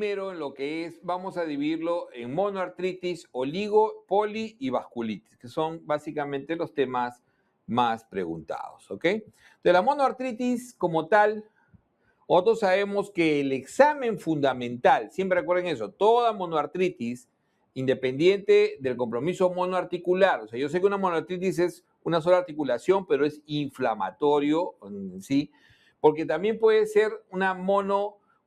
Primero, en lo que es, vamos a dividirlo en monoartritis, oligo, poli y vasculitis, que son básicamente los temas más preguntados, ¿ok? De la monoartritis como tal, nosotros sabemos que el examen fundamental, siempre recuerden eso, toda monoartritis, independiente del compromiso monoarticular, o sea, yo sé que una monoartritis es una sola articulación, pero es inflamatorio, ¿sí? Porque también puede ser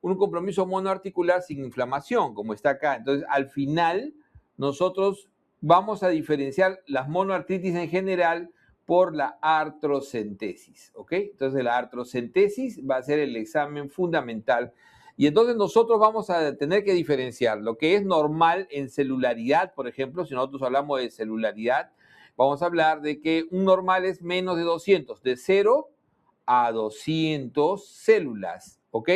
un compromiso monoarticular sin inflamación, como está acá. Entonces, al final, nosotros vamos a diferenciar las monoartritis en general por la artrocentesis, ¿ok? Entonces, la artrocentesis va a ser el examen fundamental. Y entonces nosotros vamos a tener que diferenciar lo que es normal en celularidad, por ejemplo, si nosotros hablamos de celularidad, vamos a hablar de que un normal es menos de 200, de 0 a 200 células, ¿ok?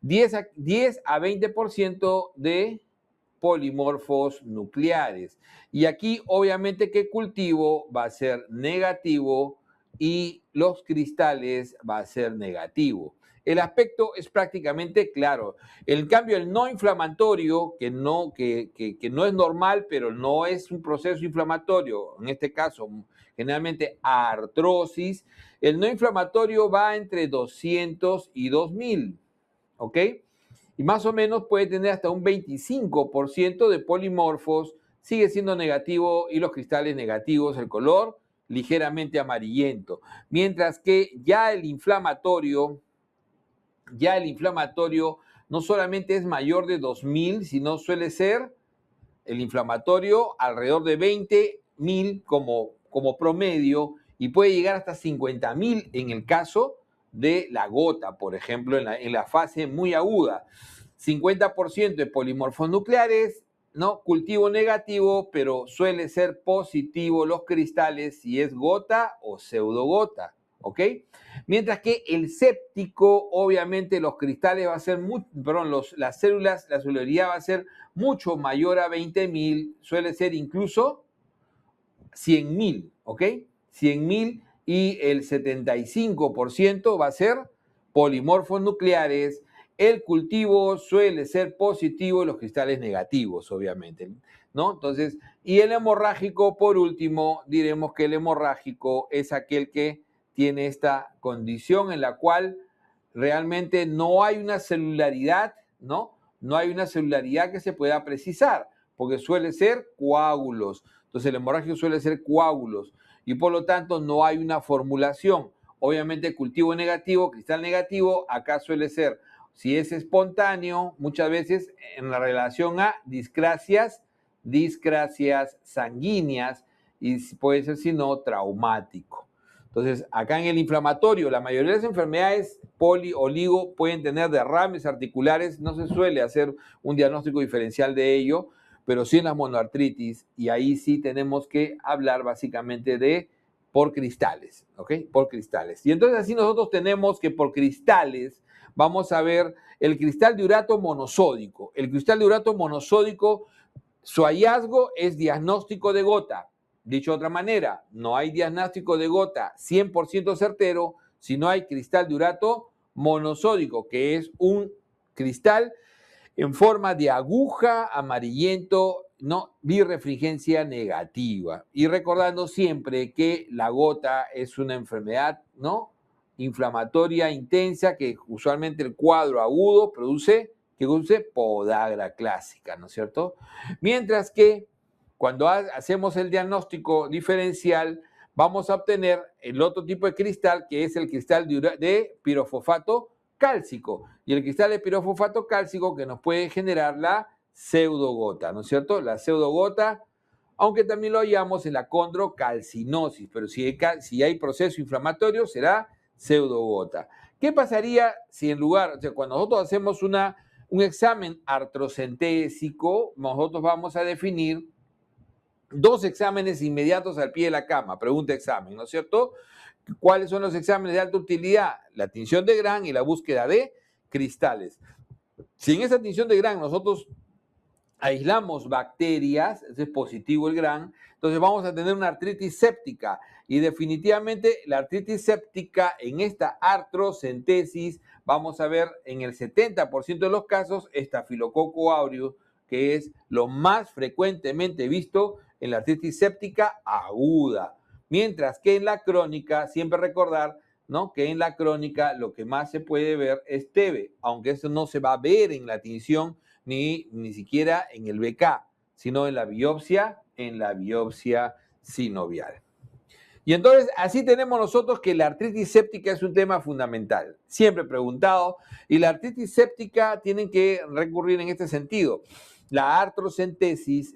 10 a 20% de polimorfos nucleares. Y aquí, obviamente, que cultivo va a ser negativo y los cristales va a ser negativo. El aspecto es prácticamente claro. En cambio, el no inflamatorio, que no es normal, pero no es un proceso inflamatorio, en este caso, generalmente artrosis, el no inflamatorio va entre 200 y 2000, ¿ok? Y más o menos puede tener hasta un 25% de polimorfos, sigue siendo negativo y los cristales negativos, el color ligeramente amarillento. Mientras que ya el inflamatorio no solamente es mayor de 2000, sino suele ser el inflamatorio alrededor de 20.000 como promedio y puede llegar hasta 50.000 en el caso de la gota, por ejemplo, en la fase muy aguda. 50% de polimorfos nucleares, ¿no? Cultivo negativo, pero suele ser positivo los cristales si es gota o pseudogota, ¿ok? Mientras que el séptico, obviamente los cristales va a ser, las células, la celularidad va a ser mucho mayor a 20.000, suele ser incluso 100.000, ¿ok? 100.000 y el 75% va a ser polimorfos nucleares. El cultivo suele ser positivo y los cristales negativos, obviamente, ¿no? Entonces, y el hemorrágico, por último, diremos que el hemorrágico es aquel que tiene esta condición en la cual realmente no hay una celularidad, ¿no? No hay una celularidad que se pueda precisar, porque suele ser coágulos. Entonces, el hemorrágico suele ser coágulos y por lo tanto no hay una formulación. Obviamente, cultivo negativo, cristal negativo, acá suele ser, si es espontáneo, muchas veces en la relación a discrasias sanguíneas y puede ser, si no, traumático. Entonces, acá en el inflamatorio, la mayoría de las enfermedades oligo pueden tener derrames articulares, no se suele hacer un diagnóstico diferencial de ello, pero sí en la monoartritis, y ahí sí tenemos que hablar básicamente de por cristales, ¿ok? Por cristales. Y entonces así nosotros tenemos que por cristales vamos a ver el cristal de urato monosódico. El cristal de urato monosódico, su hallazgo es diagnóstico de gota. Dicho de otra manera, no hay diagnóstico de gota 100% certero si no hay cristal de urato monosódico, que es un cristal en forma de aguja, amarillento, no, birrefringencia negativa. Y recordando siempre que la gota es una enfermedad, ¿no? Inflamatoria intensa que usualmente el cuadro agudo produce podagra clásica, ¿no es cierto? Mientras que cuando hacemos el diagnóstico diferencial, vamos a obtener el otro tipo de cristal, que es el cristal de pirofosfato cálcico. Y el cristal de pirofosfato cálcico que nos puede generar la pseudogota, ¿no es cierto? La pseudogota, aunque también lo hallamos en la condrocalcinosis, pero si hay proceso inflamatorio, será pseudogota. ¿Qué pasaría si en lugar, o sea, cuando nosotros hacemos un examen artrocentésico, nosotros vamos a definir dos exámenes inmediatos al pie de la cama, pregunta examen, ¿no es cierto? ¿Cuáles son los exámenes de alta utilidad? La tinción de Gram y la búsqueda de cristales. Si en esa tinción de Gram nosotros aislamos bacterias, ese es positivo el gran, entonces vamos a tener una artritis séptica. Y definitivamente la artritis séptica en esta artrocentesis, vamos a ver en el 70% de los casos, Staphylococcus aureus, que es lo más frecuentemente visto en la artritis séptica aguda. Mientras que en la crónica, siempre recordar, ¿no?, que en la crónica lo que más se puede ver es TB, aunque eso no se va a ver en la tinción ni siquiera en el BK, sino en la biopsia sinovial. Y entonces así tenemos nosotros que la artritis séptica es un tema fundamental, siempre preguntado, y la artritis séptica tienen que recurrir en este sentido. La artrocentesis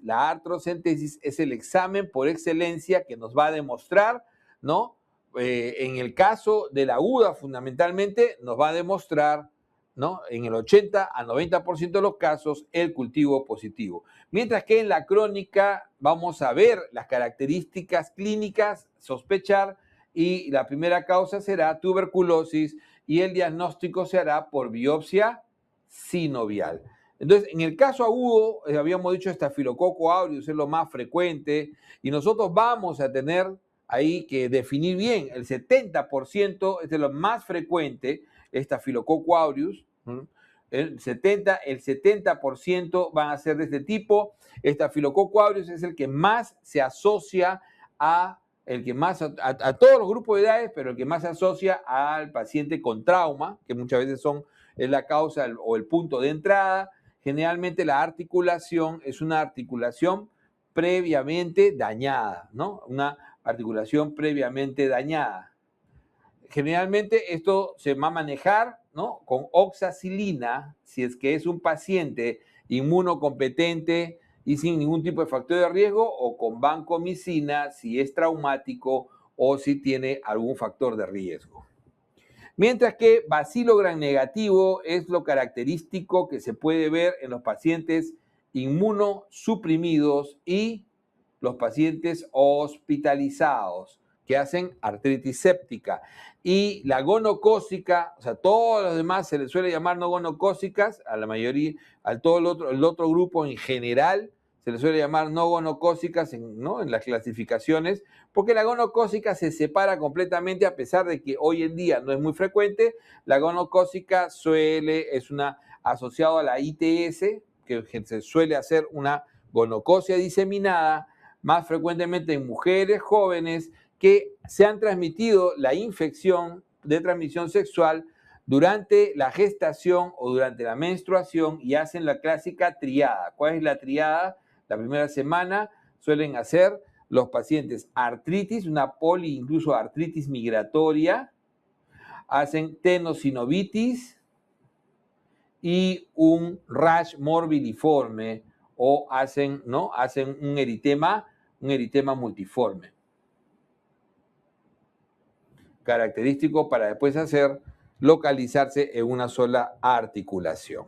es el examen por excelencia que nos va a demostrar, ¿no? En el caso de la aguda, fundamentalmente, nos va a demostrar, ¿no?, en el 80 a 90% de los casos, el cultivo positivo. Mientras que en la crónica vamos a ver las características clínicas, sospechar, y la primera causa será tuberculosis y el diagnóstico se hará por biopsia sinovial. Entonces, en el caso agudo, habíamos dicho Staphylococcus aureus es lo más frecuente y nosotros vamos a tener ahí que definir bien, el 70% es de lo más frecuente, Staphylococcus aureus, el 70% van a ser de este tipo. Staphylococcus aureus es el que más se asocia a todos los grupos de edades, pero el que más se asocia al paciente con trauma, que muchas veces es la causa o el punto de entrada. Generalmente la articulación es una articulación previamente dañada, ¿no? Una articulación previamente dañada. Generalmente esto se va a manejar, ¿no?, con oxacilina, si es que es un paciente inmunocompetente y sin ningún tipo de factor de riesgo, o con vancomicina si es traumático o si tiene algún factor de riesgo. Mientras que bacilo gram negativo es lo característico que se puede ver en los pacientes inmunosuprimidos y los pacientes hospitalizados que hacen artritis séptica. Y la gonocócica, o sea, todos los demás se les suele llamar no gonocócicas, a la mayoría, al todo el otro grupo en general se les suele llamar no gonocócicas, ¿no?, en las clasificaciones, porque la gonocócica se separa completamente, a pesar de que hoy en día no es muy frecuente. La gonocócica es asociado a la ITS, que se suele hacer una gonococia diseminada, más frecuentemente en mujeres jóvenes que se han transmitido la infección de transmisión sexual durante la gestación o durante la menstruación y hacen la clásica triada. ¿Cuál es la triada? La primera semana suelen hacer los pacientes artritis, una incluso artritis migratoria, hacen tenosinovitis y un rash morbiliforme, o hacen un eritema multiforme, característico para después localizarse en una sola articulación.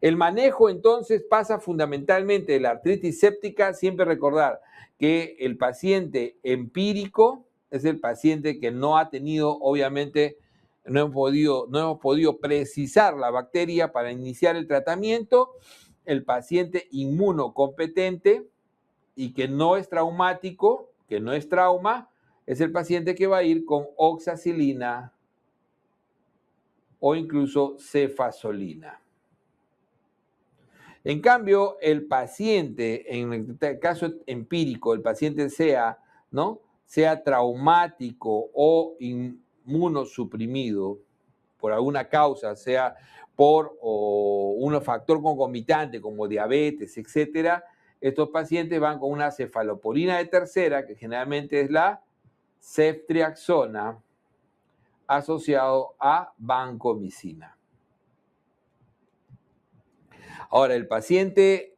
El manejo entonces pasa fundamentalmente de la artritis séptica, siempre recordar que el paciente empírico es el paciente que no ha tenido, obviamente, no hemos podido precisar la bacteria para iniciar el tratamiento. El paciente inmunocompetente y que no es traumático, que no es trauma, es el paciente que va a ir con oxacilina o incluso cefazolina. En cambio, el paciente, en el caso empírico, el paciente sea traumático o inmunosuprimido por alguna causa, sea por un factor concomitante como diabetes, etcétera, estos pacientes van con una cefalosporina de tercera, que generalmente es la ceftriaxona, asociado a vancomicina. Ahora, el paciente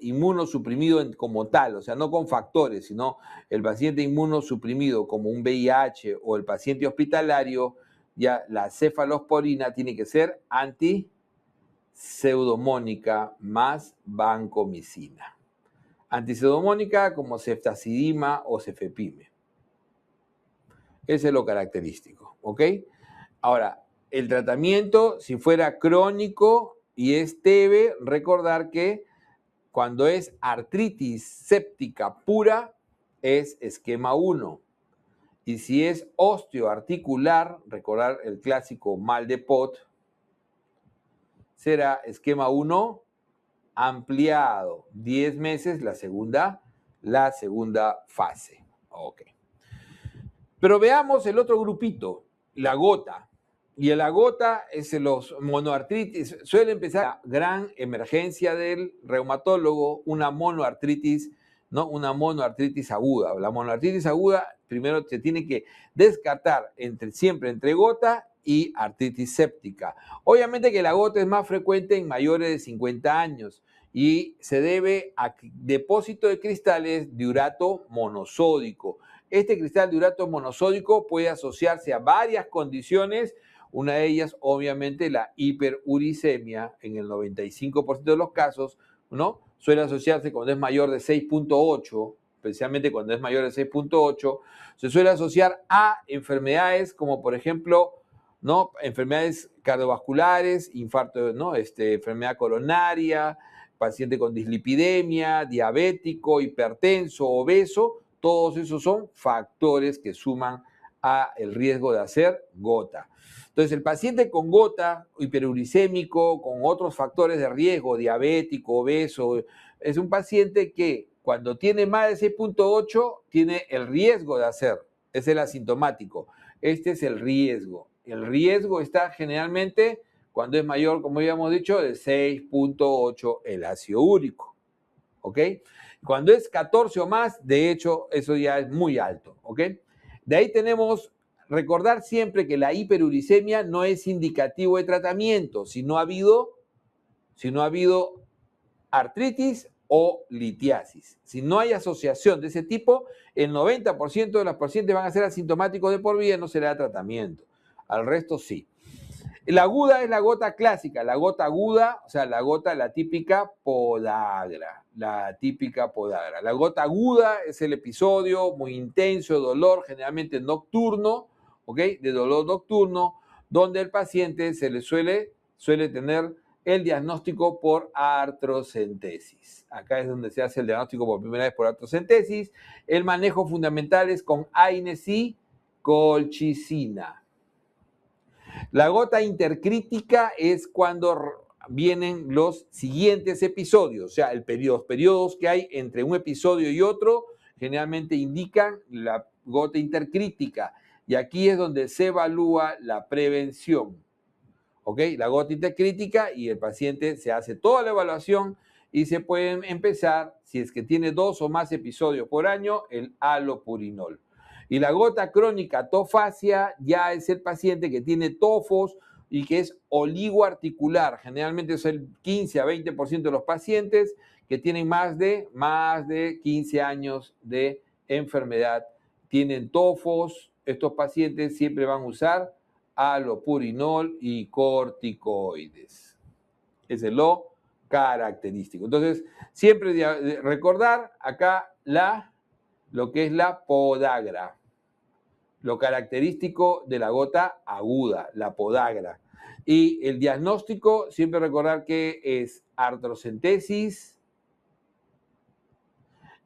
inmunosuprimido como tal, o sea, no con factores, sino el paciente inmunosuprimido como un VIH o el paciente hospitalario, ya la cefalosporina tiene que ser antipseudomónica más vancomicina. Antipseudomónica como ceftazidima o cefepime. Ese es lo característico, ¿ok? Ahora, el tratamiento, si fuera crónico y es TB, recordar que cuando es artritis séptica pura, es esquema 1. Y si es osteoarticular, recordar el clásico mal de Pot, será esquema 1 ampliado. 10 meses la segunda fase. Ok. Pero veamos el otro grupito, la gota. Y la gota es los monoartritis. Suele empezar la gran emergencia del reumatólogo, una monoartritis, ¿no? Una monoartritis aguda. La monoartritis aguda, primero se tiene que descartar siempre entre gota y artritis séptica. Obviamente que la gota es más frecuente en mayores de 50 años y se debe a depósito de cristales de urato monosódico. Este cristal de urato monosódico puede asociarse a varias condiciones. Una de ellas, obviamente, la hiperuricemia, en el 95% de los casos, ¿no? Suele asociarse cuando es mayor de 6.8, especialmente cuando es mayor de 6.8, se suele asociar a enfermedades como, por ejemplo, ¿no? Enfermedades cardiovasculares, infarto, ¿no? Enfermedad coronaria, paciente con dislipidemia, diabético, hipertenso, obeso. Todos esos son factores que suman a el riesgo de hacer gota. Entonces, el paciente con gota, hiperuricémico, con otros factores de riesgo, diabético, obeso, es un paciente que cuando tiene más de 6.8 tiene el riesgo de hacer, es el asintomático. Este es el riesgo. El riesgo está generalmente cuando es mayor, como habíamos dicho, de 6.8 el ácido úrico. ¿Ok? Cuando es 14 o más, de hecho, eso ya es muy alto. ¿Ok? De ahí tenemos, recordar siempre que la hiperuricemia no es indicativo de tratamiento si no ha habido artritis o litiasis. Si no hay asociación de ese tipo, el 90% de los pacientes van a ser asintomáticos de por vida y no se le da tratamiento. Al resto sí. La aguda es la gota clásica, la gota aguda, o sea, la típica podagra, la típica podagra. La gota aguda es el episodio muy intenso de dolor, generalmente nocturno, ¿ok? De dolor nocturno, donde el paciente se le suele tener el diagnóstico por artrocentesis. Acá es donde se hace el diagnóstico por primera vez por artrocentesis. El manejo fundamental es con AINES y colchicina. La gota intercrítica es cuando vienen los siguientes episodios, o sea, los periodos que hay entre un episodio y otro generalmente indican la gota intercrítica y aquí es donde se evalúa la prevención. ¿Ok? La gota intercrítica y el paciente se hace toda la evaluación y se pueden empezar, si es que tiene 2 o más episodios por año, el halopurinol. Y la gota crónica tofacia ya es el paciente que tiene tofos y que es oligoarticular. Generalmente es el 15 a 20% de los pacientes que tienen más de 15 años de enfermedad. Tienen tofos. Estos pacientes siempre van a usar halopurinol y corticoides. Ese es lo característico. Entonces, siempre recordar acá lo que es la podagra. Lo característico de la gota aguda, la podagra. Y el diagnóstico, siempre recordar que es artrocentesis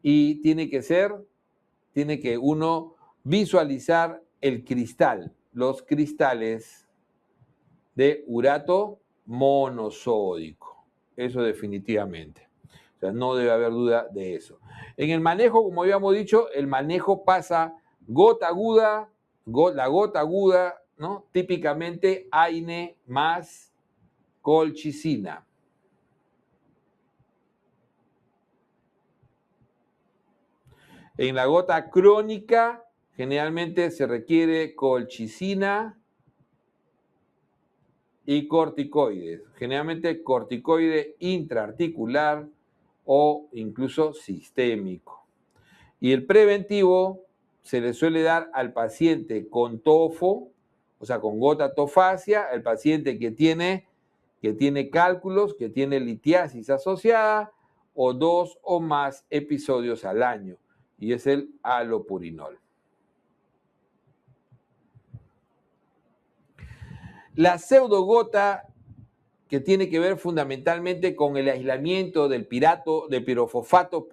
y tiene que uno visualizar el cristal, los cristales de urato monosódico. Eso definitivamente. O sea, no debe haber duda de eso. En el manejo, como habíamos dicho, el manejo pasa gota aguda, la gota aguda, ¿no? Típicamente AINE más colchicina. En la gota crónica, generalmente se requiere colchicina y corticoides, generalmente corticoide intraarticular o incluso sistémico. Y el preventivo se le suele dar al paciente con tofo, o sea, con gota tofacia, el paciente que tiene cálculos, que tiene litiasis asociada o 2 o más episodios al año, y es el halopurinol. La pseudogota, que tiene que ver fundamentalmente con el aislamiento del pirofosfato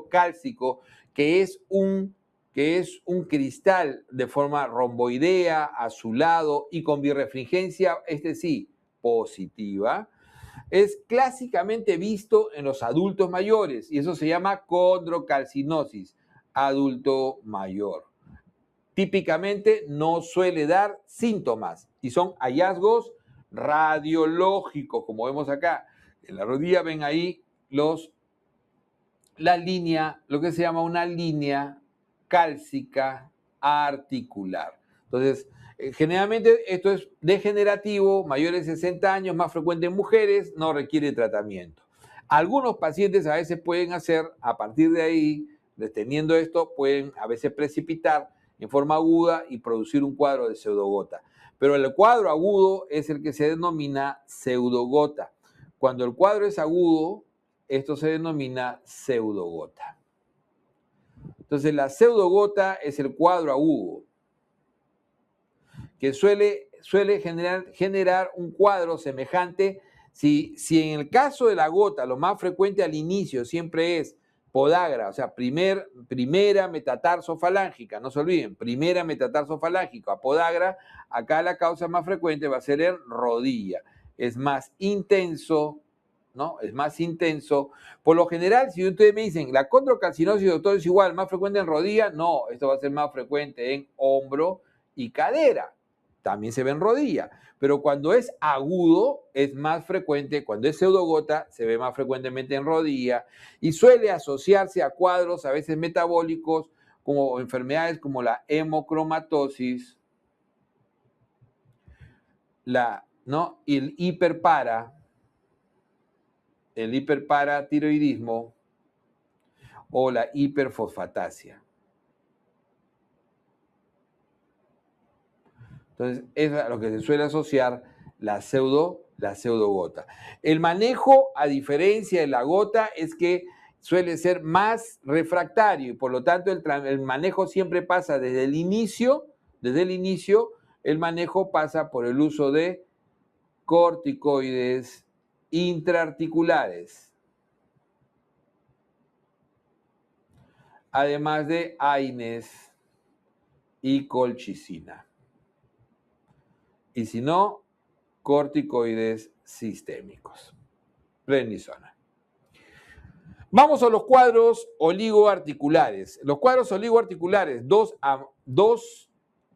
cálcico, que es un cristal de forma romboidea, azulado y con birrefringencia, sí, positiva. Es clásicamente visto en los adultos mayores y eso se llama condrocalcinosis, adulto mayor. Típicamente no suele dar síntomas y son hallazgos radiológicos, como vemos acá. En la rodilla ven ahí la línea, lo que se llama una línea cálcica articular. Entonces, generalmente esto es degenerativo, mayores de 60 años, más frecuente en mujeres, no requiere tratamiento. Algunos pacientes a veces pueden hacer, a partir de ahí, teniendo esto, pueden a veces precipitar en forma aguda y producir un cuadro de pseudogota. Pero el cuadro agudo es el que se denomina pseudogota. Cuando el cuadro es agudo, esto se denomina pseudogota. Entonces, la pseudogota es el cuadro agudo, que suele generar un cuadro semejante. Si en el caso de la gota, lo más frecuente al inicio siempre es podagra, o sea, primera metatarsofalágica, no se olviden, primera metatarsofalágica, podagra, acá la causa más frecuente va a ser en rodilla. Es más intenso, ¿no? Es más intenso. Por lo general, si ustedes me dicen, la condrocalcinosis, doctor, es igual, más frecuente en rodilla, no, esto va a ser más frecuente en hombro y cadera. También se ve en rodilla. Pero cuando es agudo, es más frecuente, cuando es pseudogota, se ve más frecuentemente en rodilla y suele asociarse a cuadros a veces metabólicos, como enfermedades como la hemocromatosis, y el hiperparatiroidismo o la hiperfosfatasia. Entonces, eso es a lo que se suele asociar la pseudogota. El manejo, a diferencia de la gota, es que suele ser más refractario y por lo tanto el manejo siempre pasa desde el inicio, el manejo pasa por el uso de corticoides intraarticulares, además de AINES y colchicina. Y si no, corticoides sistémicos, prednisona. Vamos a los cuadros oligoarticulares. Los cuadros oligoarticulares, 2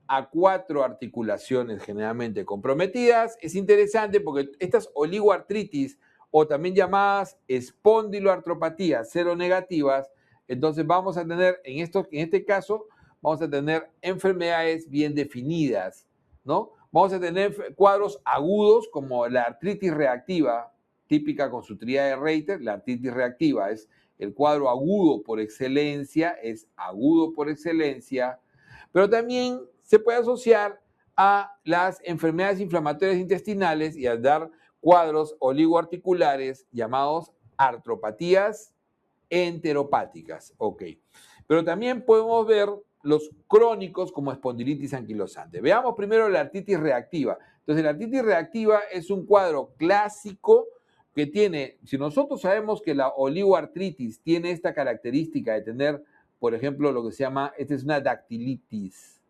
a 4 articulaciones generalmente comprometidas. Es interesante porque estas oligoartritis, o también llamadas espondiloartropatías seronegativas, entonces vamos a tener, en este caso, vamos a tener enfermedades bien definidas, ¿no? Vamos a tener cuadros agudos como la artritis reactiva, típica con su tríada de Reiter. La artritis reactiva es el cuadro agudo por excelencia, pero también se puede asociar a las enfermedades inflamatorias intestinales y a dar cuadros oligoarticulares llamados artropatías enteropáticas. Ok. Pero también podemos ver los crónicos como espondilitis anquilosante. Veamos primero la artritis reactiva. Entonces, la artritis reactiva es un cuadro clásico que tiene, si nosotros sabemos que la oligoartritis tiene esta característica de tener, por ejemplo, lo que se llama, esta es una dactilitis,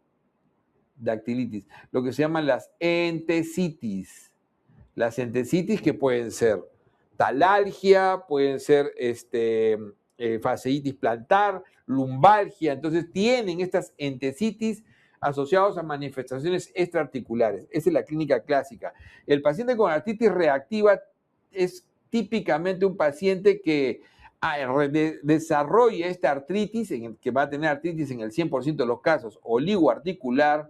lo que se llaman las entesitis. Las entesitis que pueden ser talalgia, pueden ser fasciitis plantar, lumbalgia. Entonces tienen estas entesitis asociados a manifestaciones extraarticulares. Esa es la clínica clásica. El paciente con artritis reactiva es típicamente un paciente que desarrolla esta artritis, que va a tener artritis en el 100% de los casos, oligoarticular,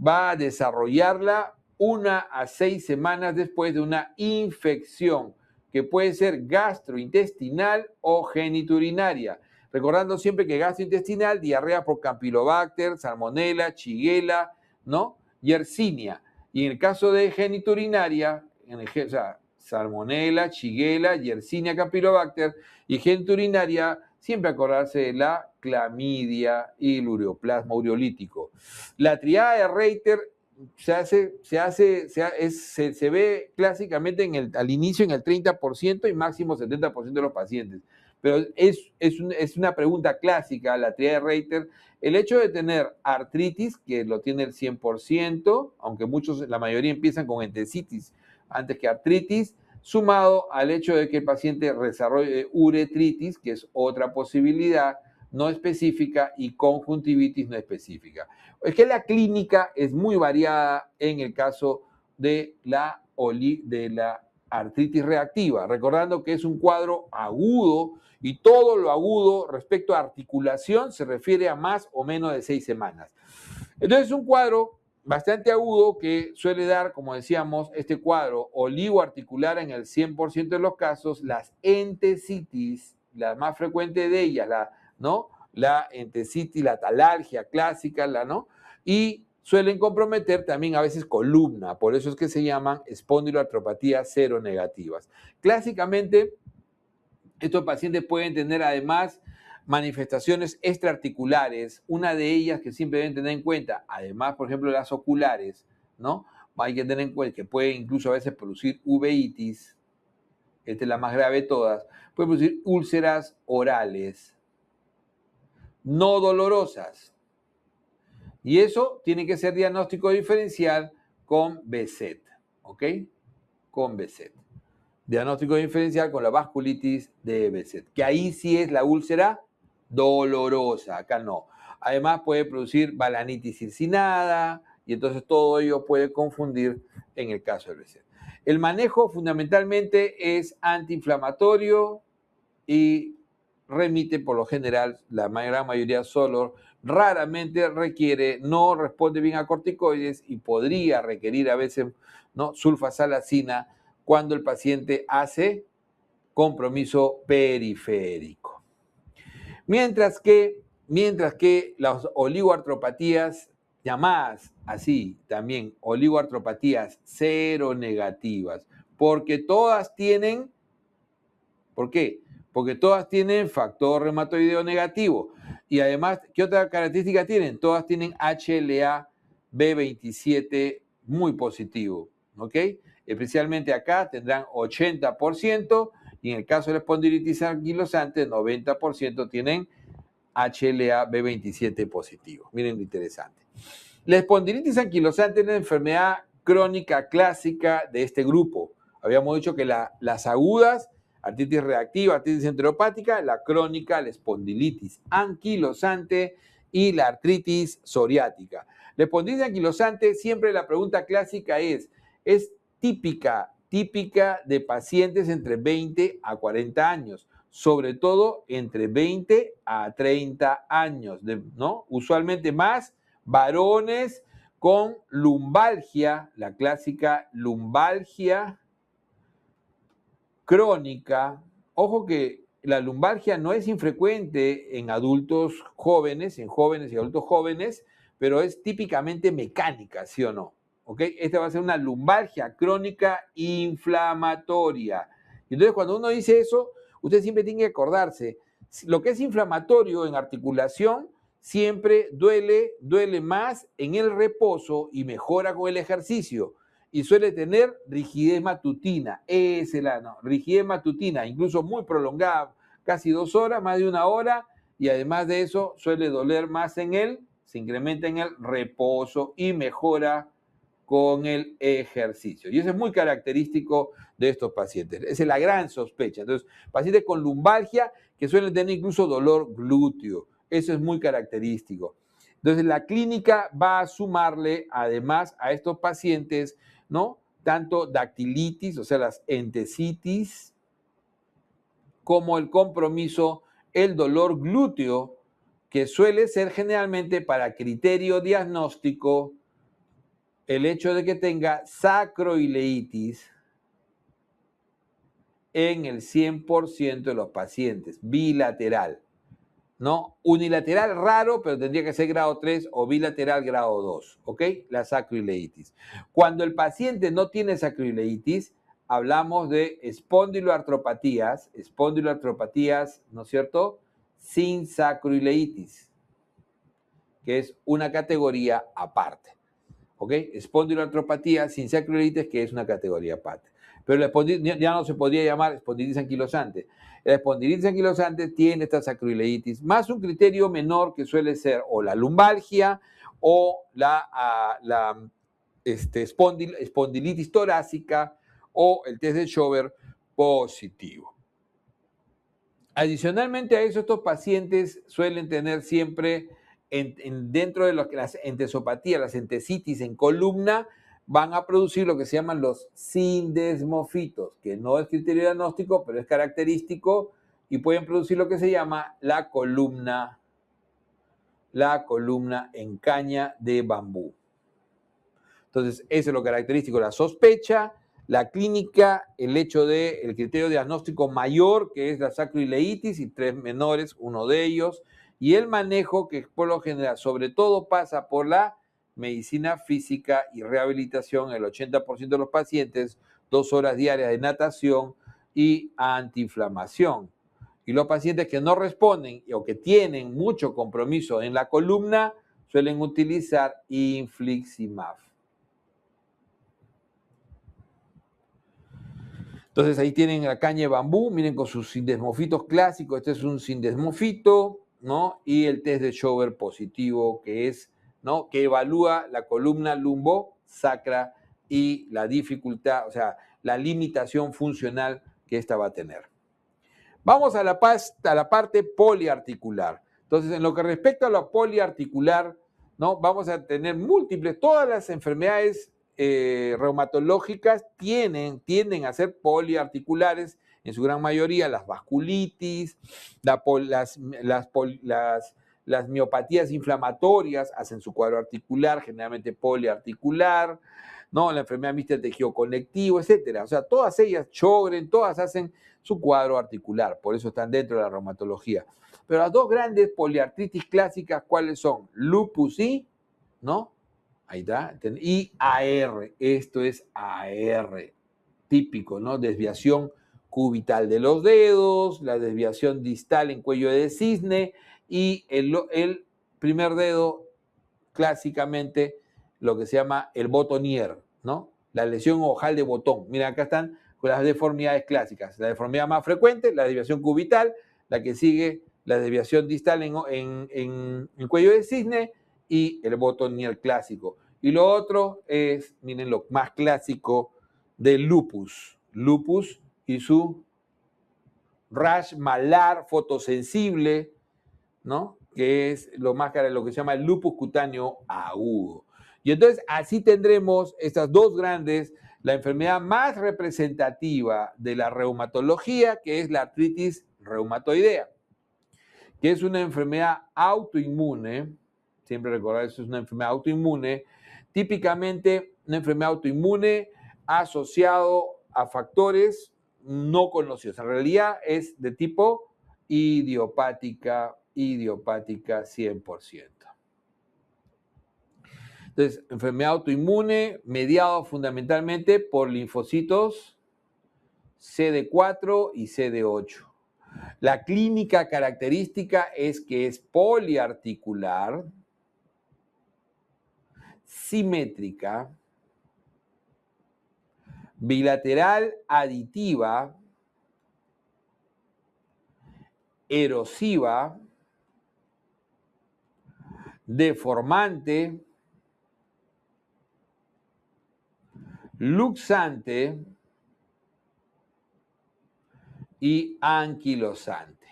va a desarrollarla 1 a 6 semanas después de una infección que puede ser gastrointestinal o genitourinaria. Recordando siempre que gastrointestinal, diarrea por Campylobacter, Salmonella, Shigella, ¿no? Yersinia. Y en el caso de genitourinaria, o sea, Salmonella, Shigella, Yersinia, Campylobacter y genitourinaria, siempre acordarse de la clamidia y el ureoplasma ureolítico. La triada de Reiter se ve clásicamente al inicio en el 30% y máximo 70% de los pacientes. Pero es una pregunta clásica, la triada de Reiter. El hecho de tener artritis, que lo tiene el 100%, aunque la mayoría empiezan con entesitis antes que artritis, sumado al hecho de que el paciente desarrolle uretritis, que es otra posibilidad no específica, y conjuntivitis no específica. Es que la clínica es muy variada en el caso de la artritis reactiva, recordando que es un cuadro agudo y todo lo agudo respecto a articulación se refiere a más o menos de 6 semanas. Entonces es un cuadro bastante agudo que suele dar, como decíamos, este cuadro oligoarticular en el 100% de los casos, las entesitis, la más frecuente de ellas, la entesitis, la talalgia clásica, ¿no? Y suelen comprometer también a veces columna, por eso es que se llaman espondiloartropatías seronegativas. Clásicamente, estos pacientes pueden tener además manifestaciones extraarticulares, una de ellas que siempre deben tener en cuenta, además, por ejemplo, las oculares, ¿no? Hay que tener en cuenta que puede incluso a veces producir uveitis, esta es la más grave de todas, puede producir úlceras orales, no dolorosas. Y eso tiene que ser diagnóstico diferencial con BSET, ¿ok? Con BSET. Diagnóstico diferencial con la vasculitis de BSET, que ahí sí es la úlcera dolorosa, acá no. Además puede producir balanitis circinada y entonces todo ello puede confundir en el caso del BSET. El manejo fundamentalmente es antiinflamatorio y remite por lo general, la gran mayoría solo, raramente no responde bien a corticoides y podría requerir a veces, ¿no?, sulfasalacina cuando el paciente hace compromiso periférico. Mientras que las oligoartropatías, llamadas así también oligoartropatías seronegativas, porque todas tienen, ¿por qué? Porque todas tienen factor reumatoideo negativo. Y además, ¿qué otra característica tienen? Todas tienen HLA-B27 muy positivo, ¿ok? Especialmente acá tendrán 80% y en el caso de la espondilitis anquilosante, 90% tienen HLA-B27 positivo. Miren lo interesante. La espondilitis anquilosante es una enfermedad crónica clásica de este grupo. Habíamos dicho que las agudas, artritis reactiva, artritis enteropática, la crónica, la espondilitis anquilosante y la artritis psoriática. La espondilitis anquilosante, siempre la pregunta clásica es típica de pacientes entre 20 a 40 años, sobre todo entre 20 a 30 años, ¿no? Usualmente más varones con lumbalgia, la clásica lumbalgia crónica. Ojo que la lumbalgia no es infrecuente en adultos jóvenes, en jóvenes y adultos jóvenes, pero es típicamente mecánica, ¿sí o no? ¿Ok? Esta va a ser una lumbalgia crónica inflamatoria. Entonces, cuando uno dice eso, usted siempre tiene que acordarse, lo que es inflamatorio en articulación siempre duele más en el reposo y mejora con el ejercicio. Y suele tener rigidez matutina, rigidez matutina, incluso muy prolongada, casi 2 horas, más de 1 hora, y además de eso suele doler más se incrementa en el reposo y mejora con el ejercicio. Y eso es muy característico de estos pacientes. Esa es la gran sospecha. Entonces, pacientes con lumbalgia que suelen tener incluso dolor glúteo. Eso es muy característico. Entonces, la clínica va a sumarle, además, a estos pacientes, ¿no?, tanto dactilitis, o sea, las entesitis, como el compromiso, el dolor glúteo, que suele ser generalmente para criterio diagnóstico el hecho de que tenga sacroileitis en el 100% de los pacientes, bilateral, ¿no? Unilateral raro, pero tendría que ser grado 3 o bilateral grado 2, ¿ok? La sacroileitis. Cuando el paciente no tiene sacroileitis, hablamos de espondiloartropatías, ¿no es cierto?, sin sacroileitis, que es una categoría aparte. ¿ok? Espondiloartropatía sin sacroiliitis, que es una categoría aparte. Pero ya no se podría llamar espondilitis anquilosante. La espondilitis anquilosante tiene esta sacroileitis, más un criterio menor que suele ser o la lumbalgia o la espondilitis torácica o el test de Schober positivo. Adicionalmente a eso, estos pacientes suelen tener siempre dentro de las entesopatías, las entesitis en columna, van a producir lo que se llaman los sindesmofitos, que no es criterio diagnóstico, pero es característico y pueden producir lo que se llama la columna en caña de bambú. Entonces, eso es lo característico, la sospecha, la clínica, el hecho del criterio diagnóstico mayor, que es la sacroileitis, y 3 menores, uno de ellos, y el manejo, que por lo general, sobre todo pasa por la medicina física y rehabilitación, el 80% de los pacientes, 2 horas diarias de natación y antiinflamación. Y los pacientes que no responden o que tienen mucho compromiso en la columna, suelen utilizar infliximab. Entonces ahí tienen la caña de bambú, miren con sus sindesmofitos clásicos, este es un sindesmofito, ¿no? Y el test de Schober positivo, que es, ¿no? Que evalúa la columna lumbosacra y la dificultad, o sea, la limitación funcional que esta va a tener. Vamos a la parte poliarticular. Entonces, en lo que respecta a lo poliarticular, ¿no? Vamos a tener múltiples, todas las enfermedades reumatológicas tienden a ser poliarticulares, en su gran mayoría las vasculitis, las miopatías inflamatorias hacen su cuadro articular, generalmente poliarticular, ¿no? La enfermedad mixta del tejido conectivo, etcétera. O sea, todas ellas, Sjögren, todas hacen su cuadro articular, por eso están dentro de la reumatología. Pero las dos grandes poliartritis clásicas, ¿cuáles son? Lupus y, ¿no? Ahí está. Y AR, esto es AR, típico, ¿no? Desviación cubital de los dedos, la desviación distal en cuello de cisne y el primer dedo, clásicamente, lo que se llama el botonier, ¿no? La lesión ojal de botón. Mira, acá están con las deformidades clásicas. La deformidad más frecuente, la desviación cubital, la que sigue, la desviación distal en cuello de cisne, y el botonier clásico. Y lo otro es, miren, lo más clásico del lupus. Lupus y su rash malar fotosensible, ¿no? Que es lo que se llama el lupus cutáneo agudo. Y entonces así tendremos estas dos grandes, la enfermedad más representativa de la reumatología, que es la artritis reumatoidea, que es una enfermedad autoinmune. Siempre recordar, eso es una enfermedad autoinmune, típicamente una enfermedad autoinmune asociado a factores no conocidos. En realidad es de tipo idiopática 100%. Entonces, enfermedad autoinmune mediado fundamentalmente por linfocitos CD4 y CD8. La clínica característica es que es poliarticular, simétrica, bilateral aditiva, erosiva, deformante, luxante y anquilosante.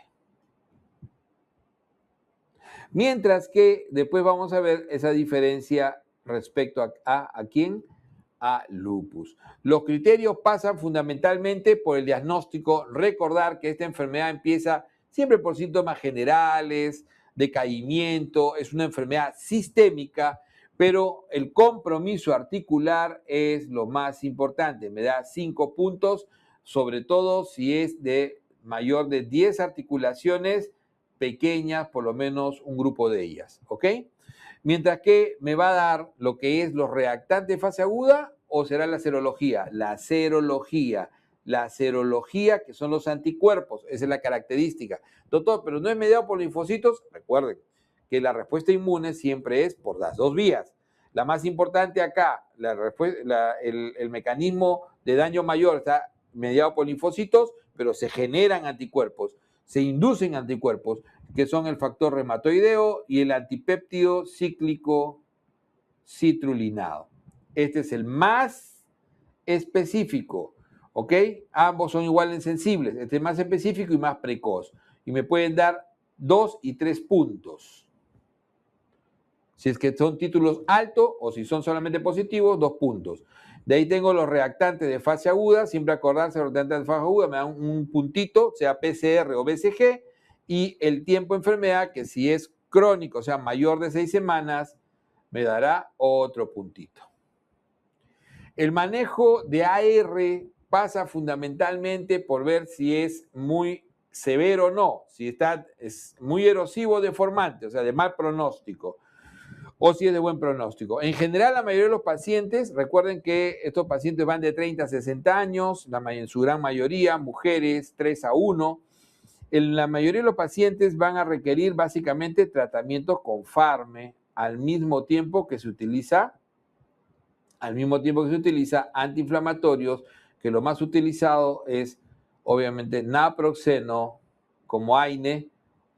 Mientras que después vamos a ver esa diferencia respecto a quién, a lupus. Los criterios pasan fundamentalmente por el diagnóstico. Recordar que esta enfermedad empieza siempre por síntomas generales, decaimiento, es una enfermedad sistémica, pero el compromiso articular es lo más importante. Me da 5 puntos, sobre todo si es de mayor de 10 articulaciones pequeñas, por lo menos un grupo de ellas, ¿ok? Mientras que me va a dar lo que es los reactantes de fase aguda, o será la serología. La serología, que son los anticuerpos, esa es la característica. Doctor, pero no es mediado por linfocitos. Recuerden que la respuesta inmune siempre es por las dos vías. La más importante acá, el mecanismo de daño mayor está mediado por linfocitos, pero se generan anticuerpos, se inducen anticuerpos, que son el factor reumatoideo y el antipéptido cíclico citrulinado. Este es el más específico, ¿ok? Ambos son igual sensibles. Este es más específico y más precoz. Y me pueden dar 2 y 3 puntos. Si es que son títulos altos o si son solamente positivos, 2 puntos. De ahí tengo los reactantes de fase aguda. Siempre acordarse, los reactantes de fase aguda me dan un puntito, sea PCR o BCG. Y el tiempo de enfermedad, que si es crónico, o sea, mayor de 6 semanas, me dará otro puntito. El manejo de AR pasa fundamentalmente por ver si es muy severo o no, si es muy erosivo o deformante, o sea, de mal pronóstico, o si es de buen pronóstico. En general, la mayoría de los pacientes, recuerden que estos pacientes van de 30 a 60 años, en su gran mayoría, mujeres, 3-1. La mayoría de los pacientes van a requerir básicamente tratamientos con Farme al mismo tiempo que se utiliza antiinflamatorios, que lo más utilizado es obviamente naproxeno como AINE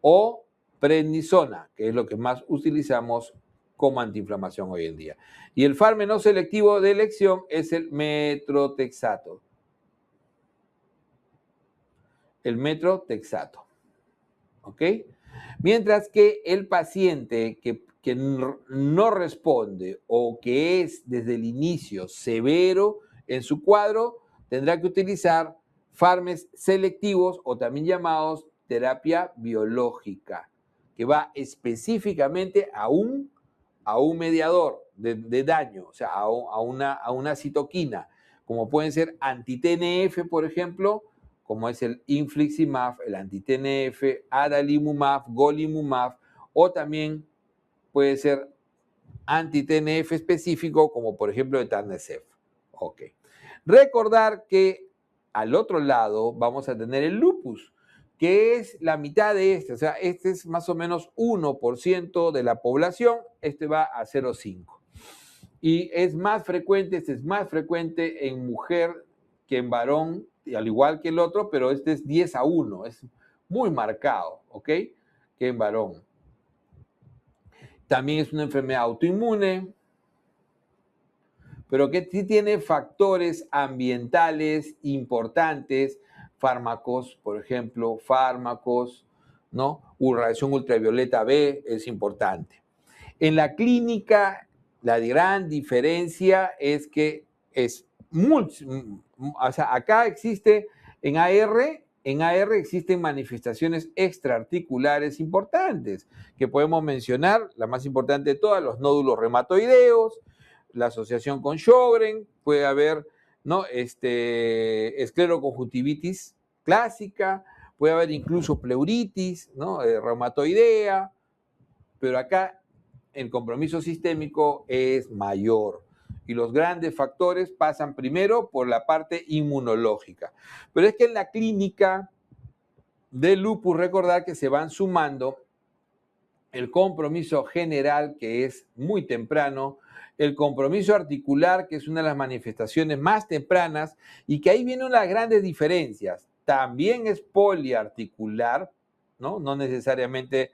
o prednisona, que es lo que más utilizamos como antiinflamación hoy en día. Y el Farme no selectivo de elección es el metrotexato. El metrotexato. ¿Ok? Mientras que el paciente que no responde o que es desde el inicio severo en su cuadro, tendrá que utilizar farmes selectivos o también llamados terapia biológica, que va específicamente a un mediador de daño, o sea, a una citoquina, como pueden ser anti-TNF, por ejemplo, como es el infliximab, el anti-TNF, adalimumab, golimumab, o también puede ser anti-TNF específico, como por ejemplo etanercept. Ok. Recordar que al otro lado vamos a tener el lupus, que es la mitad de este, o sea, este es más o menos 1% de la población, este va a 0,5. Y es más frecuente, este es más frecuente en mujer que en varón, al igual que el otro, pero este es 10-1, es muy marcado, ¿ok? Que en varón. También es una enfermedad autoinmune, pero que sí tiene factores ambientales importantes, fármacos, por ejemplo, ¿no? Radiación ultravioleta B es importante. En la clínica, la gran diferencia es que o sea, acá existe en AR existen manifestaciones extraarticulares importantes que podemos mencionar, la más importante de todas, los nódulos reumatoideos, la asociación con Sjögren, puede haber, ¿no? Escleroconjuntivitis clásica, puede haber incluso pleuritis, ¿no? Reumatoidea, pero acá el compromiso sistémico es mayor y los grandes factores pasan primero por la parte inmunológica. Pero es que en la clínica de lupus, recordar que se van sumando el compromiso general, que es muy temprano, el compromiso articular, que es una de las manifestaciones más tempranas, y que ahí vienen una de las grandes diferencias. También es poliarticular, ¿no? No necesariamente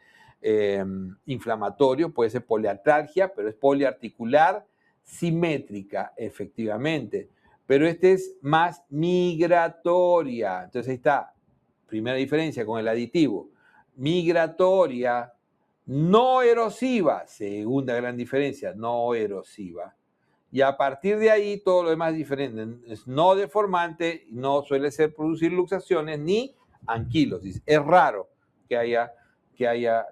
inflamatorio, puede ser poliartralgia, pero es poliarticular, simétrica, efectivamente. Pero este es más migratoria. Entonces ahí está, primera diferencia con el aditivo. Migratoria, no erosiva, segunda gran diferencia, no erosiva. Y a partir de ahí todo lo demás es diferente. Es no deformante, no suele ser producir luxaciones ni anquilosis. Es raro que haya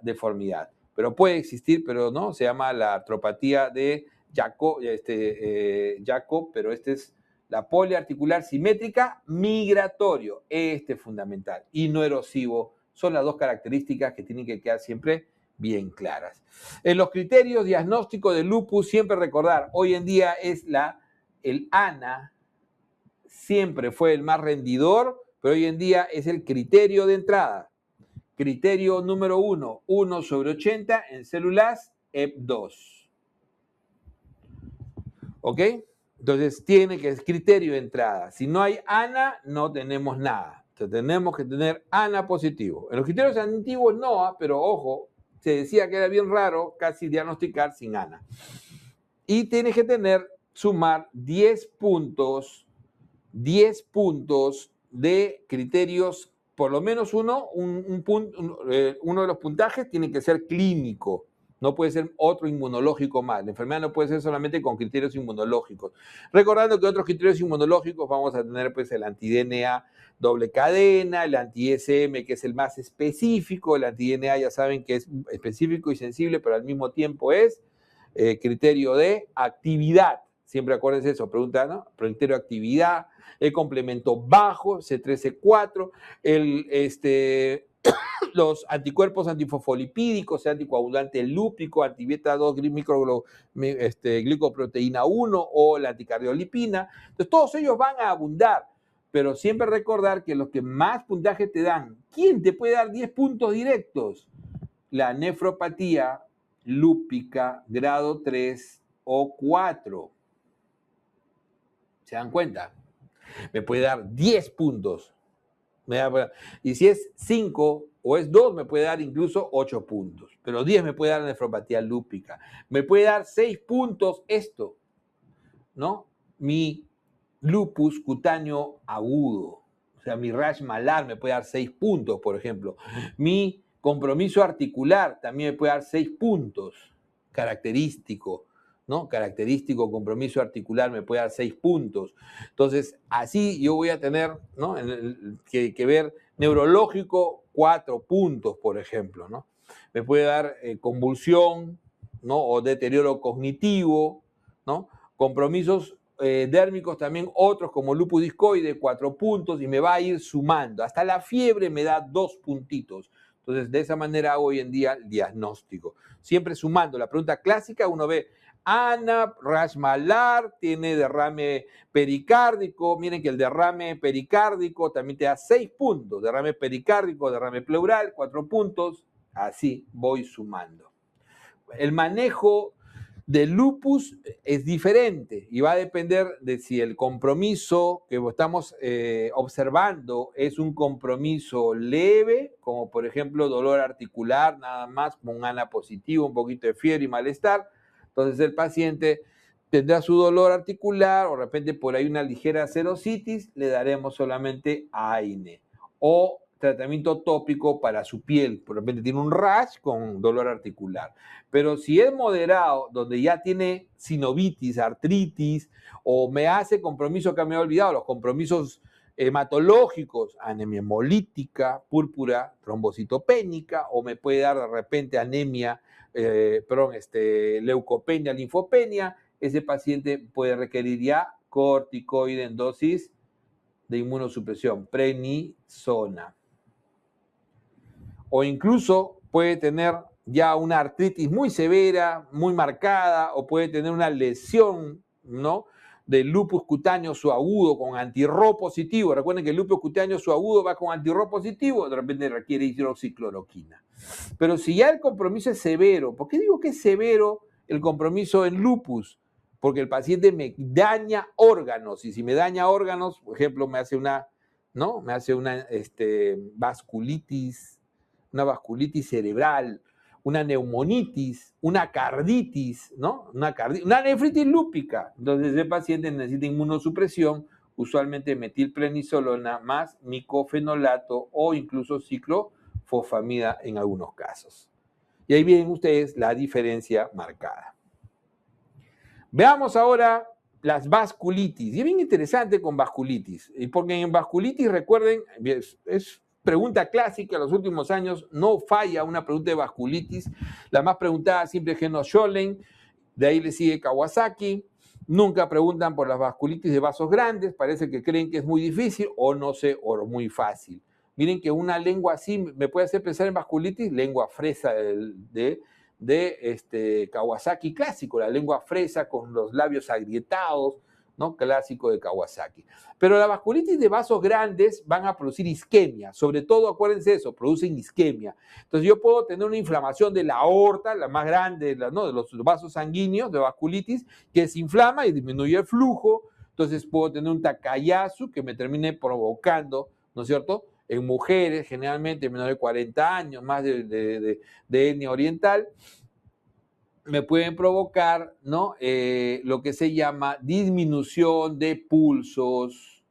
deformidad. Pero puede existir, pero no, se llama la artropatía de Jacob, pero este es la poliarticular simétrica migratorio. Este es fundamental. Y no erosivo. Son las dos características que tienen que quedar siempre bien claras. En los criterios diagnósticos de lupus, siempre recordar, hoy en día es el ANA, siempre fue el más rendidor, pero hoy en día es el criterio de entrada. Criterio número 1, 1/80 en células EP2. ¿Ok? Entonces tiene que ser criterio de entrada. Si no hay ANA, no tenemos nada. Entonces tenemos que tener ANA positivo. En los criterios antiguos no, pero ojo, se decía que era bien raro casi diagnosticar sin ANA. Y tienes que sumar 10 puntos de criterios, por lo menos uno de los puntajes tiene que ser clínico. No puede ser otro inmunológico más. La enfermedad no puede ser solamente con criterios inmunológicos. Recordando que otros criterios inmunológicos vamos a tener pues el anti-DNA doble cadena, el anti-SM que es el más específico, el anti-DNA ya saben que es específico y sensible, pero al mismo tiempo es criterio de actividad. Siempre acuérdense eso, pregunta, ¿no? Criterio de actividad, el complemento bajo, C3, C4, los anticuerpos antifosfolipídicos, anticoagulante lúpico, antibeta 2 glicoproteína 1 o la anticardiolipina. Entonces, todos ellos van a abundar, pero siempre recordar que los que más puntaje te dan, ¿quién te puede dar 10 puntos directos? La nefropatía lúpica grado 3 o 4. ¿Se dan cuenta? Me puede dar 10 puntos. Y si es 5 o es 2, me puede dar incluso 8 puntos. Pero 10 me puede dar la nefropatía lúpica. Me puede dar 6 puntos esto, ¿no? Mi lupus cutáneo agudo. O sea, mi rash malar me puede dar 6 puntos, por ejemplo. Mi compromiso articular también me puede dar 6 puntos. Característico, ¿no? Característico compromiso articular me puede dar 6 puntos. Entonces, así yo voy a tener, ¿no? que ver neurológico 4 puntos, por ejemplo, ¿no? Me puede dar convulsión, ¿no? O deterioro cognitivo, ¿no? Compromisos dérmicos también, otros como lupus discoide, 4 puntos, y me va a ir sumando. Hasta la fiebre me da 2 puntitos. Entonces, de esa manera hago hoy en día el diagnóstico. Siempre sumando. La pregunta clásica, uno ve ANA, rash malar, tiene derrame pericárdico. Miren que el derrame pericárdico también te da 6 puntos. Derrame pericárdico, derrame pleural, 4 puntos. Así voy sumando. El manejo del lupus es diferente y va a depender de si el compromiso que estamos observando es un compromiso leve, como por ejemplo dolor articular, nada más, con un ANA positivo, un poquito de fiebre y malestar. Entonces el paciente tendrá su dolor articular o de repente por ahí una ligera serositis, le daremos solamente AINE. O tratamiento tópico para su piel, por repente tiene un rash con dolor articular. Pero si es moderado, donde ya tiene sinovitis, artritis, o me hace compromiso que me he olvidado, los compromisos hematológicos, anemia hemolítica, púrpura trombocitopénica, o me puede dar de repente anemia, leucopenia, linfopenia, ese paciente puede requerir ya corticoide en dosis de inmunosupresión, prednisona. O incluso puede tener ya una artritis muy severa, muy marcada, o puede tener una lesión, ¿no?, del lupus cutáneo subagudo con anti-Rho positivo. Recuerden que el lupus cutáneo subagudo va con anti-Rho positivo, de repente requiere hidroxicloroquina. Pero si ya el compromiso es severo, ¿por qué digo que es severo el compromiso en lupus? Porque el paciente me daña órganos, y si me daña órganos, por ejemplo, me hace una vasculitis, una vasculitis cerebral, una neumonitis, una carditis, ¿no? Una nefritis lúpica. Entonces, el paciente necesita inmunosupresión, usualmente metilprednisolona más micofenolato o incluso ciclofosfamida en algunos casos. Y ahí ven ustedes la diferencia marcada. Veamos ahora las vasculitis. Y es bien interesante con vasculitis, porque en vasculitis, recuerden, es pregunta clásica en los últimos años, no falla una pregunta de vasculitis. La más preguntada siempre es Genosch-Schollen, de ahí le sigue Kawasaki. Nunca preguntan por las vasculitis de vasos grandes, parece que creen que es muy difícil o no sé, o muy fácil. Miren que una lengua así me puede hacer pensar en vasculitis, lengua fresa de Kawasaki clásico, la lengua fresa con los labios agrietados, ¿no? Clásico de Kawasaki. Pero la vasculitis de vasos grandes van a producir isquemia, sobre todo, acuérdense de eso, producen isquemia. Entonces yo puedo tener una inflamación de la aorta, la más grande, ¿no? De los vasos sanguíneos de vasculitis, que se inflama y disminuye el flujo. Entonces puedo tener un Takayasu que me termine provocando, ¿no es cierto?, en mujeres, generalmente menores de 40 años, más de etnia oriental, me pueden provocar, ¿no? Lo que se llama disminución de pulsos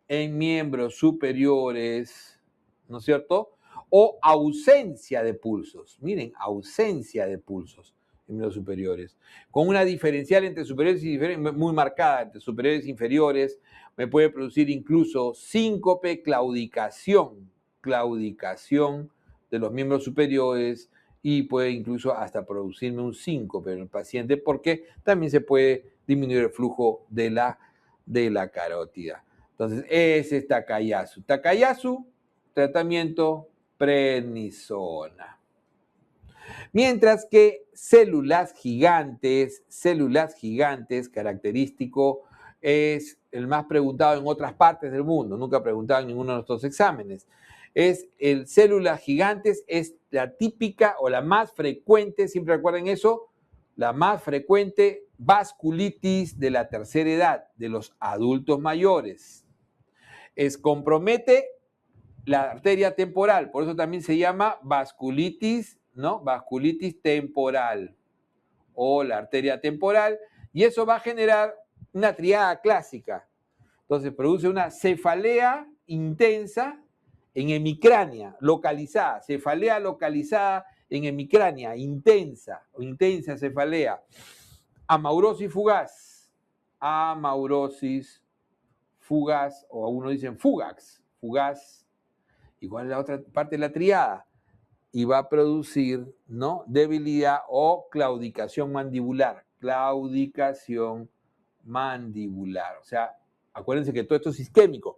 en miembros superiores, ¿no es cierto? O ausencia de pulsos. Miren, ausencia de pulsos en miembros superiores. Con una diferencial entre superiores y inferiores muy marcada, entre superiores e inferiores, me puede producir incluso síncope, claudicación de los miembros superiores, y puede incluso hasta producirme un síncope en el paciente, porque también se puede disminuir el flujo de la carótida. Entonces, ese es Takayasu. Takayasu, tratamiento prednisona. Mientras que células gigantes, característico, es el más preguntado en otras partes del mundo, nunca preguntado en ninguno de nuestros exámenes. Células gigantes es la típica o la más frecuente, siempre recuerden eso, la más frecuente vasculitis de la tercera edad, de los adultos mayores. Compromete la arteria temporal, por eso también se llama vasculitis, ¿no? Vasculitis temporal o la arteria temporal, y eso va a generar una triada clásica. Entonces produce una cefalea intensa en hemicrania, localizada, cefalea localizada en hemicrania, intensa cefalea, amaurosis fugaz, o algunos dicen fugaz, igual en la otra parte de la triada, y va a producir, ¿no?, debilidad o claudicación mandibular. O sea, acuérdense que todo esto es isquémico.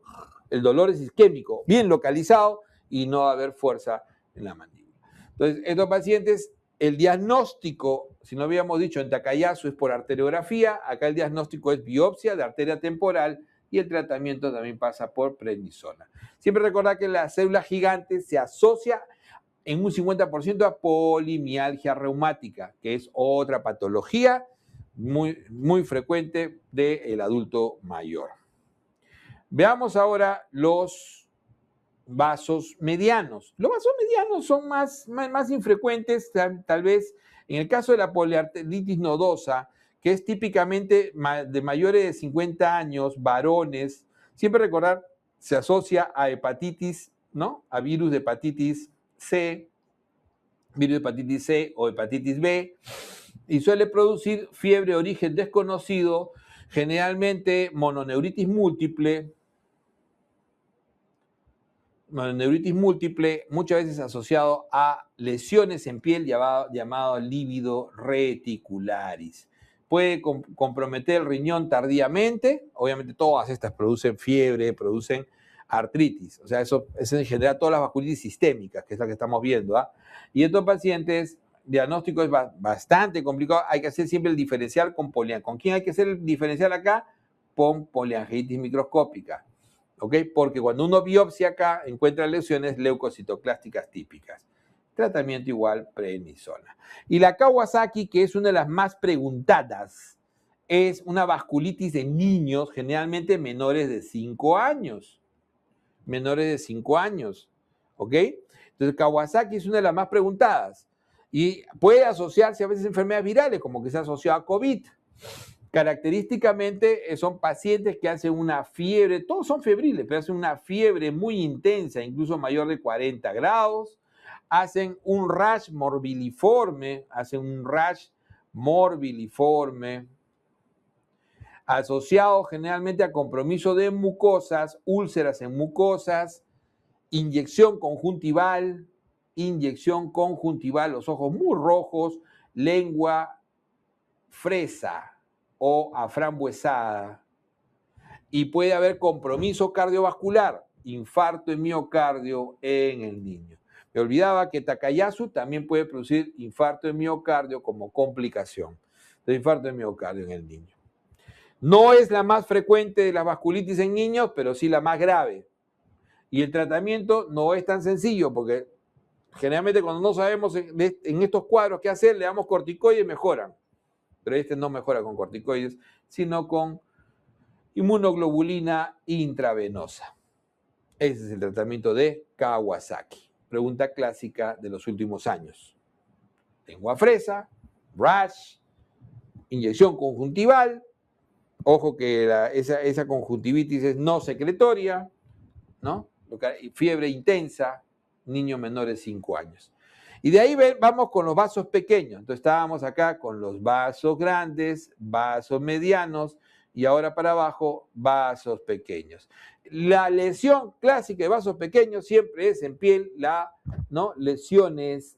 El dolor es isquémico, bien localizado, y no va a haber fuerza en la mandíbula. Entonces, estos pacientes, el diagnóstico, si no habíamos dicho en Takayasu, es por arteriografía. Acá el diagnóstico es biopsia de arteria temporal, y el tratamiento también pasa por prednisona. Siempre recordar que la célula gigante se asocia en un 50% a polimialgia reumática, que es otra patología muy, muy frecuente del adulto mayor. Veamos ahora los vasos medianos. Los vasos medianos son más infrecuentes, tal vez en el caso de la poliarteritis nodosa, que es típicamente de mayores de 50 años, varones. Siempre recordar, se asocia a hepatitis, ¿no? A virus de hepatitis C o hepatitis B, y suele producir fiebre de origen desconocido, generalmente mononeuritis múltiple, muchas veces asociado a lesiones en piel llamado lívido reticularis. Puede comprometer el riñón tardíamente. Obviamente todas estas producen fiebre, producen artritis. O sea, eso genera todas las vasculitis sistémicas, que es la que estamos viendo. Y estos pacientes, diagnóstico es bastante complicado. Hay que hacer siempre el diferencial con poliangitis. ¿Con quién hay que hacer el diferencial acá? Con poliangitis microscópica. ¿Ok? Porque cuando uno biopsia acá, encuentra lesiones leucocitoclásticas típicas. Tratamiento igual prednisona. Y la Kawasaki, que es una de las más preguntadas, es una vasculitis de niños, generalmente menores de 5 años. ¿Ok? Entonces, Kawasaki es una de las más preguntadas. Y puede asociarse a veces a enfermedades virales, como que se asocia a COVID. Característicamente son pacientes que hacen una fiebre, todos son febriles, pero hacen una fiebre muy intensa, incluso mayor de 40 grados, hacen un rash morbiliforme, asociado generalmente a compromiso de mucosas, úlceras en mucosas, inyección conjuntival, los ojos muy rojos, lengua fresa o aframbuesada, y puede haber compromiso cardiovascular, infarto de miocardio en el niño. Me olvidaba que Takayasu también puede producir infarto de miocardio como complicación de infarto de miocardio en el niño. No es la más frecuente de las vasculitis en niños, pero sí la más grave. Y el tratamiento no es tan sencillo, porque generalmente cuando no sabemos en estos cuadros qué hacer, le damos corticoides y mejoran. Pero este no mejora con corticoides, sino con inmunoglobulina intravenosa. Ese es el tratamiento de Kawasaki. Pregunta clásica de los últimos años. Lengua fresa, rash, inyección conjuntival. Ojo que esa conjuntivitis es no secretoria, ¿no? Fiebre intensa, niños menores de 5 años. Y de ahí vamos con los vasos pequeños. Entonces estábamos acá con los vasos grandes, vasos medianos y ahora para abajo vasos pequeños. La lesión clásica de vasos pequeños siempre es en piel, las lesiones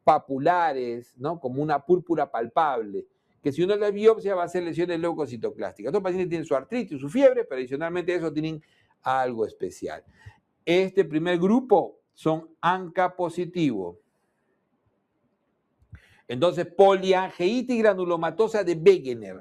papulares, ¿no? Como una púrpura palpable, que si uno la biopsia va a ser lesiones leucocitoclásticas. Estos pacientes tienen su artritis, su fiebre, pero adicionalmente a eso tienen algo especial. Este primer grupo son ANCA positivo. Entonces, poliangeitis granulomatosa de Wegener,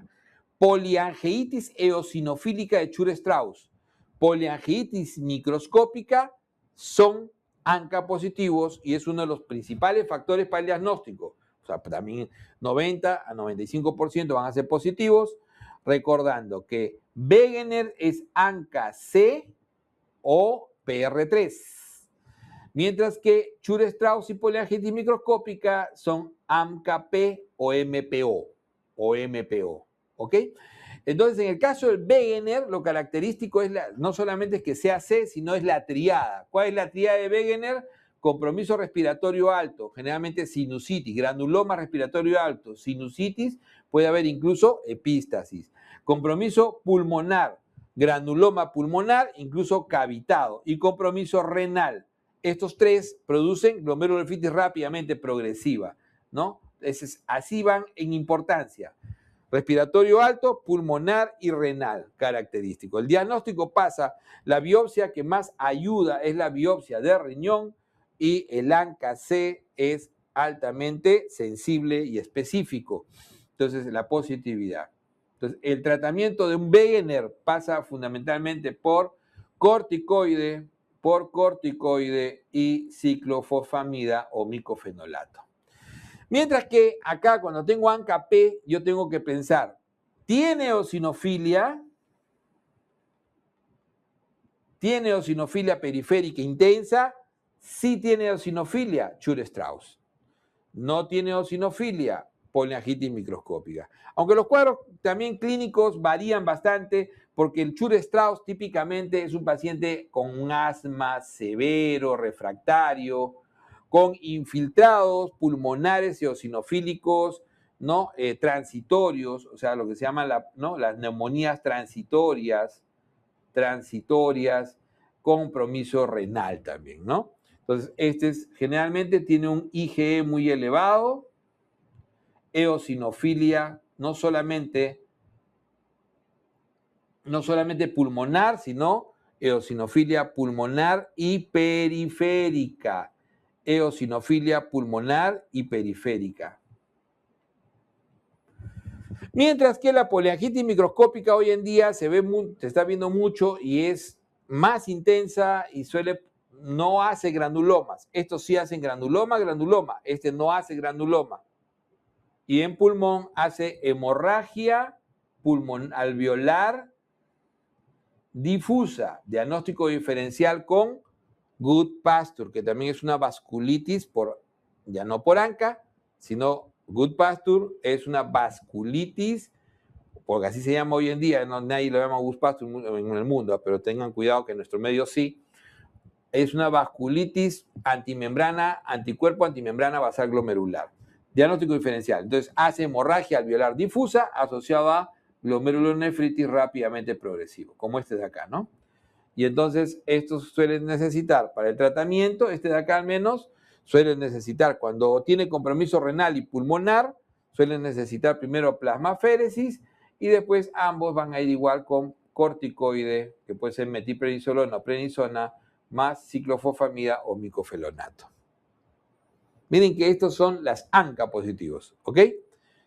poliangeitis eosinofílica de Chur-Strauss, poliangeitis microscópica son ANCA positivos y es uno de los principales factores para el diagnóstico. O sea, también 90 a 95% van a ser positivos, recordando que Wegener es ANCA-C o PR3. Mientras que Chur-Strauss y poliangeitis microscópica son AMKP o MPO. ¿Ok? Entonces, en el caso del Wegener, lo característico es no solamente es que sea C, sino es la triada. ¿Cuál es la triada de Wegener? Compromiso respiratorio alto, generalmente sinusitis, granuloma respiratorio alto, sinusitis, puede haber incluso epístasis. Compromiso pulmonar, granuloma pulmonar, incluso cavitado, y compromiso renal. Estos tres producen glomerulonefritis rápidamente progresiva, ¿no? Así van en importancia. Respiratorio alto, pulmonar y renal, característico. El diagnóstico pasa, la biopsia que más ayuda es la biopsia de riñón y el ANCA-C es altamente sensible y específico. Entonces, la positividad. Entonces, el tratamiento de un Wegener pasa fundamentalmente por corticoide y ciclofosfamida o micofenolato. Mientras que acá, cuando tengo ANCA-P, yo tengo que pensar, ¿tiene eosinofilia? ¿Tiene eosinofilia periférica intensa? Sí tiene eosinofilia, Chur-Strauss. No tiene eosinofilia, poliangeitis microscópica. Aunque los cuadros también clínicos varían bastante, porque el Chur-Strauss típicamente es un paciente con un asma severo, refractario, con infiltrados pulmonares eosinofílicos, ¿no? Transitorios, o sea, lo que se llama las neumonías transitorias, compromiso renal también, ¿no? Entonces, generalmente tiene un IgE muy elevado, eosinofilia, no solamente pulmonar, sino eosinofilia pulmonar y periférica. Eosinofilia pulmonar y periférica. Mientras que la poliangeitis microscópica hoy en día se está viendo mucho y es más intensa y no hace granulomas. Estos sí hacen granuloma. Este no hace granuloma. Y en pulmón hace hemorragia alveolar difusa, diagnóstico diferencial con Goodpasture, que también es una vasculitis ya no por ANCA, sino Goodpasture es una vasculitis, porque así se llama hoy en día, nadie lo llama Goodpasture en el mundo, pero tengan cuidado que en nuestro medio sí. Es una vasculitis anticuerpo antimembrana basal glomerular. Diagnóstico diferencial. Entonces, hace hemorragia alveolar difusa asociada a glomerulonefritis rápidamente progresivo, como este de acá, ¿no? Y entonces, estos suelen necesitar, para el tratamiento, este de acá al menos, suelen necesitar, cuando tiene compromiso renal y pulmonar, suelen necesitar primero plasmaféresis y después ambos van a ir igual con corticoide, que puede ser metiprenisolona o prednisona, más ciclofosfamida o micofelonato. Miren que estos son las ANCA positivos, ¿ok?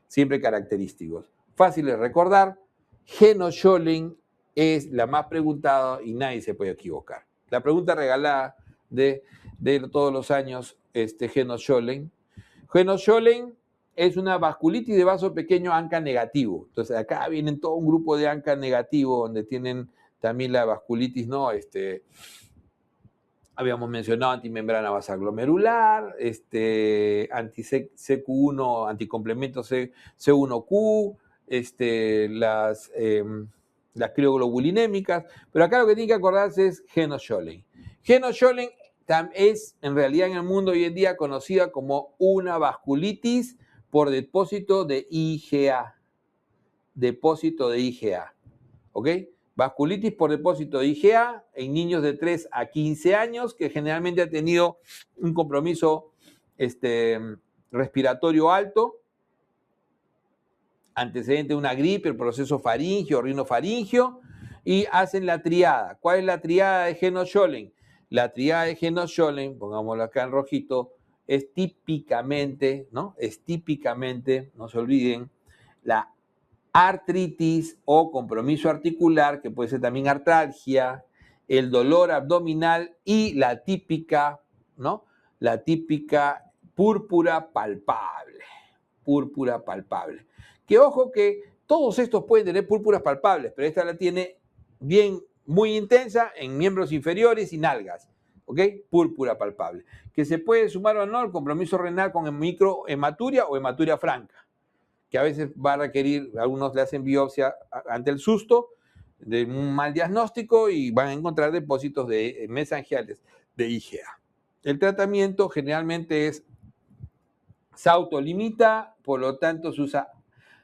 Siempre característicos. fácil de recordar. Genotcholen es la más preguntada y nadie se puede equivocar. La pregunta regalada de todos los años, Genotcholen. Genotcholen es una vasculitis de vaso pequeño ANCA negativo. Entonces acá vienen todo un grupo de ANCA negativo donde tienen también la vasculitis, ¿no? Habíamos mencionado antimembrana vasoglomerular, anti-CQ1, anticomplemento C1Q, las crioglobulinémicas, pero acá lo que tiene que acordarse es Genotcholen. Genotcholen es en realidad en el mundo hoy en día conocida como una vasculitis por depósito de IgA. Depósito de IgA, ¿ok? Vasculitis por depósito de IgA en niños de 3 a 15 años que generalmente ha tenido un compromiso respiratorio alto, antecedente de una gripe, el proceso faríngeo, rinofaringio, y hacen la triada. ¿Cuál es la triada de Genotcholen? La triada de Genotcholen, pongámoslo acá en rojito, es típicamente, ¿no? Es típicamente, no se olviden, la artritis o compromiso articular, que puede ser también artralgia, el dolor abdominal y la típica, ¿no? La típica púrpura palpable. Púrpura palpable. Que ojo que todos estos pueden tener púrpuras palpables, pero esta la tiene bien, muy intensa en miembros inferiores y nalgas, ¿ok? Púrpura palpable. Que se puede sumar o no el compromiso renal con microhematuria o hematuria franca, que a veces va a requerir, algunos le hacen biopsia ante el susto de un mal diagnóstico y van a encontrar depósitos de mesangiales de IgA. El tratamiento generalmente se autolimita, por lo tanto se usa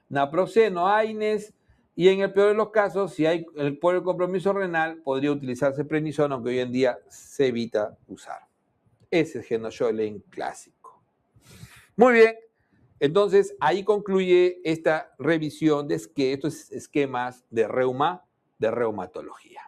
naproxeno, AINES, y en el peor de los casos, si hay por el compromiso renal, podría utilizarse prednisona, aunque hoy en día se evita usar. Ese es Genotcholen clásico. Muy bien. Entonces, ahí concluye esta revisión de estos esquemas de reumatología.